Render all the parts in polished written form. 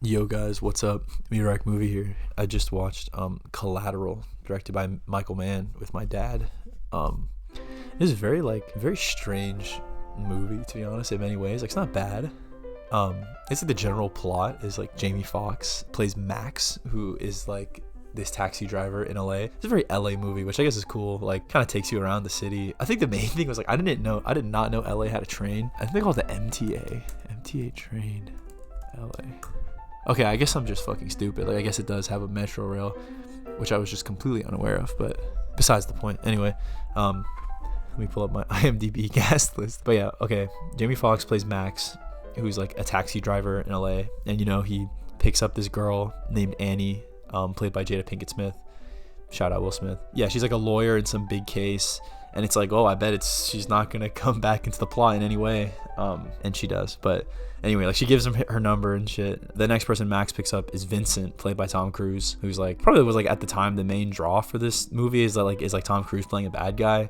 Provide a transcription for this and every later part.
Yo guys, what's up? Me Rike movie here. I just watched Collateral, directed by Michael Mann with my dad. It is a very strange movie, to be honest, in many ways. Like, it's not bad. It's like the general plot is like Jamie Foxx plays Max, who is like this taxi driver in LA. It's a very LA movie, which I guess is cool. Like, kind of takes you around the city. I think the main thing was like I did not know LA had a train. I think they call it the MTA train, LA. Okay, I guess I'm just fucking stupid. Like, I guess it does have a metro rail, which I was just completely unaware of, but besides the point. Anyway, let me pull up my IMDb cast list. But yeah, okay. Jamie Foxx plays Max, who's like a taxi driver in LA, and he picks up this girl named Annie, played by Jada Pinkett Smith. Shout out Will Smith. Yeah, she's like a lawyer in some big case, and it's like, oh, I bet she's not gonna come back into the plot in any way, and she does. But anyway, like, she gives him her number and shit. The next person Max picks up is Vincent, played by Tom Cruise, who's like probably was like at the time the main draw for this movie is like Tom Cruise playing a bad guy.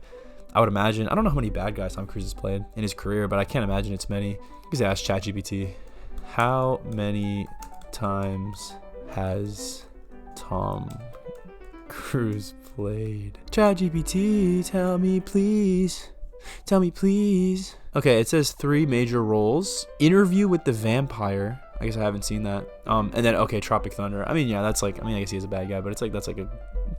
I would imagine. I don't know how many bad guys Tom Cruise has played in his career, but I can't imagine it's many. Because ask ChatGPT, how many times has Tom Cruise played? ChatGPT, tell me please. Okay, it says 3 major roles. Interview with the Vampire. I guess I haven't seen that. And then, okay, Tropic Thunder. I mean, yeah, that's like, I guess he is a bad guy, but it's like, that's like a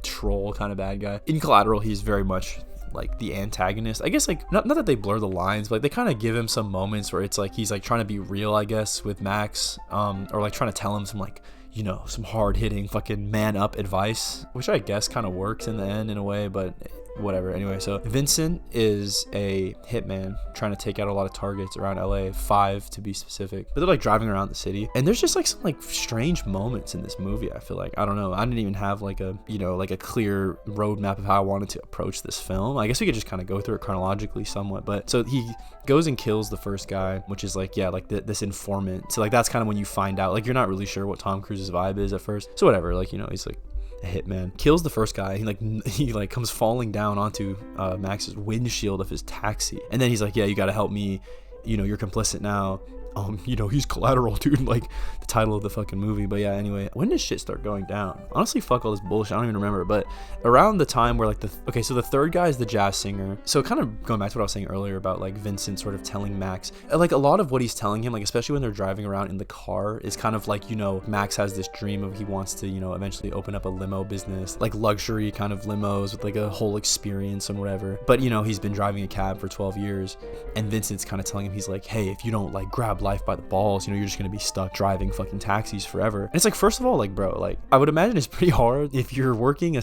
troll kind of bad guy. In Collateral, he's very much like the antagonist. I guess, like, not that they blur the lines, but like, they kind of give him some moments where it's like he's like trying to be real, I guess, with Max, or like trying to tell him some like, some hard-hitting fucking man-up advice, which I guess kind of works in the end in a way, but whatever. Anyway, so Vincent is a hitman trying to take out a lot of targets around LA, 5 to be specific. But they're like driving around the city, and there's just like some like strange moments in this movie. I feel like, I don't know, I didn't even have like a like a clear roadmap of how I wanted to approach this film. I guess we could just kind of go through it chronologically somewhat. But so he goes and kills the first guy, which is like, yeah, like this informant. So like that's kind of when you find out, like, you're not really sure what Tom Cruise's vibe is at first. So whatever, like, he's like a hitman, kills the first guy. He comes falling down onto Max's windshield of his taxi, and then he's like, yeah, you gotta help me, you're complicit now. He's Collateral, dude, like the title of the fucking movie. But yeah, anyway, when does shit start going down? Honestly, fuck all this bullshit, I don't even remember. But around the time where like so the third guy is the jazz singer. So kind of going back to what I was saying earlier about like Vincent sort of telling Max, like a lot of what he's telling him, like especially when they're driving around in the car, is kind of like, Max has this dream of he wants to eventually open up a limo business, like luxury kind of limos with like a whole experience and whatever. But he's been driving a cab for 12 years, and Vincent's kind of telling him, he's like, hey, if you don't like grab life by the balls, you're just gonna be stuck driving fucking taxis forever. And it's like, first of all, like, bro, like, I would imagine it's pretty hard if you're working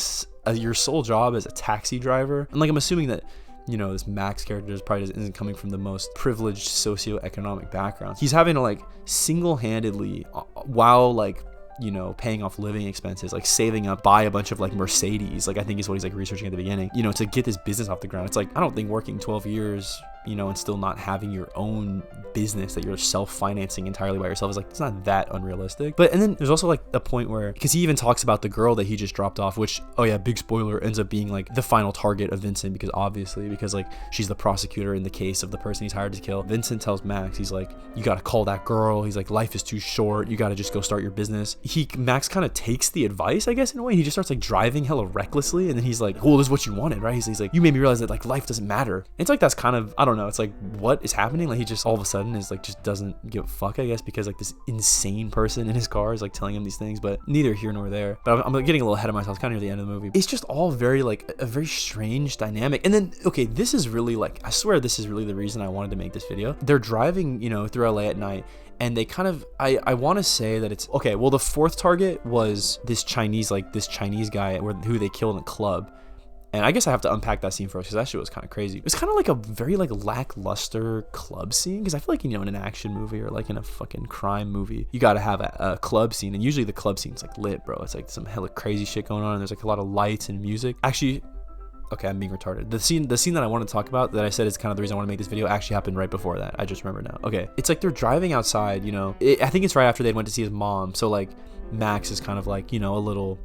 your sole job as a taxi driver. And like, I'm assuming that this Max character probably isn't coming from the most privileged socioeconomic background. He's having to like single-handedly, while like paying off living expenses, like saving up, buy a bunch of like Mercedes, like I think is what he's like researching at the beginning, to get this business off the ground. It's like, I don't think working 12 years and still not having your own business that you're self-financing entirely by yourself is like, it's not that unrealistic. But and then there's also like a point where, because he even talks about the girl that he just dropped off, which, oh yeah, big spoiler, ends up being like the final target of Vincent, because like she's the prosecutor in the case of the person he's hired to kill. Vincent tells Max, he's like, you gotta call that girl. He's like, life is too short, you gotta just go start your business. Max kind of takes the advice, I guess, in a way. He just starts like driving hella recklessly, and then he's like, well, this is what you wanted, right? He's like, you made me realize that like life doesn't matter. And it's like, that's kind of, I don't know, it's like, what is happening? Like, he just all of a sudden is like, just doesn't give a fuck, I guess, because like this insane person in his car is like telling him these things. But neither here nor there. But I'm getting a little ahead of myself. It's kind of near the end of the movie. It's just all very like a very strange dynamic. And then, okay, this is really like, I swear this is really the reason I wanted to make this video. They're driving through LA at night, and they kind of, I want to say that it's okay. Well, the fourth target was this Chinese guy who they killed in a club. And I guess I have to unpack that scene first, because that shit was kind of crazy. It was kind of like a very like lackluster club scene, because I feel like, in an action movie or like in a fucking crime movie, you got to have a club scene, and usually the club scene's like lit, bro. It's like some hella crazy shit going on, and there's like a lot of lights and music. Actually, okay, I'm being retarded. The scene that I want to talk about, that I said is kind of the reason I want to make this video, actually happened right before that. I just remember now. Okay, it's like they're driving outside, I think it's right after they went to see his mom. So like Max is kind of like, a little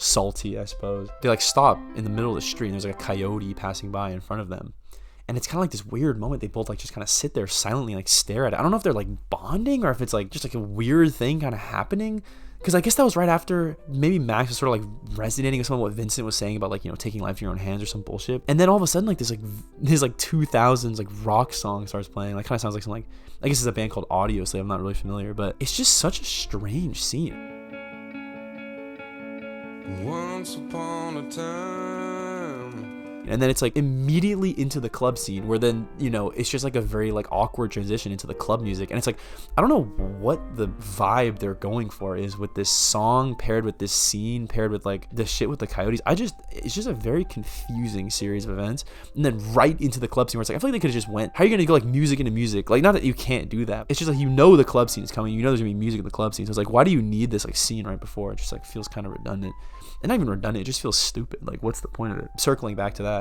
salty, I suppose. They like stop in the middle of the street, and there's like a coyote passing by in front of them, And it's kind of like this weird moment. They both like just kind of sit there silently, like stare at it. I don't know if they're like bonding or if it's like just like a weird thing kind of happening. Because I guess that was right after maybe Max was sort of like resonating with some of what Vincent was saying about like, you know, taking life in your own hands or some bullshit. And then all of a sudden like this 2000s like rock song starts playing. Like kind of sounds like some like, I guess it's a band called Audio Slave. I'm not really familiar, but it's just such a strange scene. Once upon a time. And then it's like immediately into the club scene where then, you know, it's just like a very like awkward transition into the club music. And it's like, I don't know what the vibe they're going for is with this song paired with this scene paired with like the shit with the Coyotes. It's just a very confusing series of events. And then right into the club scene where it's like, I feel like they could have just went, how are you going to go like music into music? Like, not that you can't do that. It's just like, you know, the club scene is coming. You know, there's gonna be music in the club scene. So it's like, why do you need this like scene right before? It just like feels kind of redundant. And not even redundant, it just feels stupid. Like, what's the point of it? Circling back to that,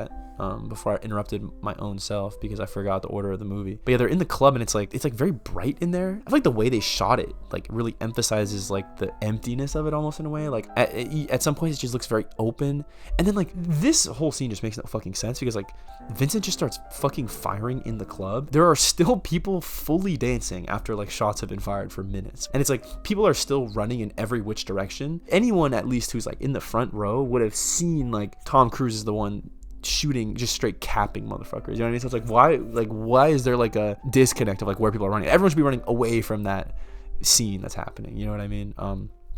before I interrupted my own self because I forgot the order of the movie. But yeah, they're in the club and it's like very bright in there. I feel like the way they shot it like really emphasizes like the emptiness of it almost in a way. Like at some points it just looks very open. And then like this whole scene just makes no fucking sense because like Vincent just starts fucking firing in the club. There are still people fully dancing after like shots have been fired for minutes. And it's like people are still running in every which direction. Anyone at least who's like in the front row would have seen like Tom Cruise is the one shooting, just straight capping motherfuckers. You know what I mean? So it's like, why is there like a disconnect of like where people are running? Everyone should be running away from that scene that's happening. You know what I mean?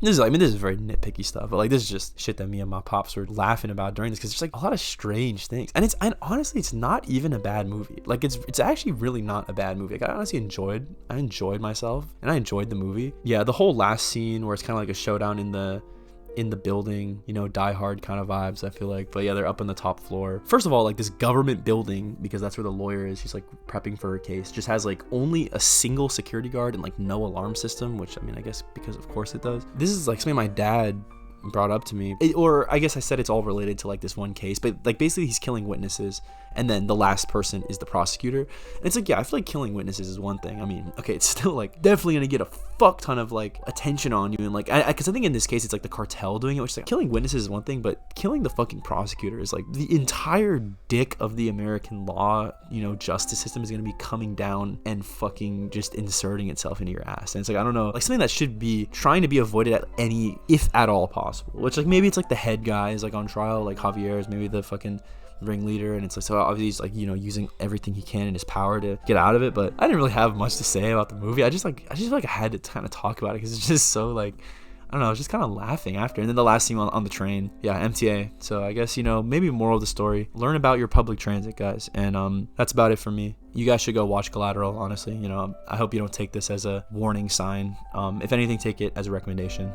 This is very nitpicky stuff, but like this is just shit that me and my pops were laughing about during this because there's like a lot of strange things, and honestly it's not even a bad movie. Like it's actually really not a bad movie. Like I honestly enjoyed myself and I enjoyed the movie. Yeah, the whole last scene where it's kind of like a showdown in the building, you know, Die Hard kind of vibes, I feel like. But yeah, they're up on the top floor. First of all, like this government building, because that's where the lawyer is, she's like prepping for her case, just has like only a single security guard and like no alarm system, which I mean, I guess because of course it does. This is like something my dad brought up to me, or I guess I said it's all related to like this one case, but like basically he's killing witnesses and then the last person is the prosecutor. And it's like, yeah, I feel like killing witnesses is one thing. I mean, okay, it's still like definitely gonna get a fuck ton of like attention on you, and like because I think in this case it's like the cartel doing it, which is like killing witnesses is one thing, but killing the fucking prosecutor is like the entire dick of the American law, you know, justice system is gonna be coming down and fucking just inserting itself into your ass. And it's like, I don't know, like something that should be trying to be avoided at any, if at all possible, which like maybe it's like the head guy is like on trial, like Javier is maybe the fucking ringleader, and it's like, so obviously he's like, you know, using everything he can in his power to get out of it. But I didn't really have much to say about the movie. I just feel like I had to kind of talk about it because it's just so like, I don't know, I was just kind of laughing after. And then the last scene on the train, yeah, MTA. So I guess, you know, maybe moral of the story, learn about your public transit, guys. And that's about it for me. You guys should go watch Collateral, honestly. You know, I hope you don't take this as a warning sign. If anything, take it as a recommendation.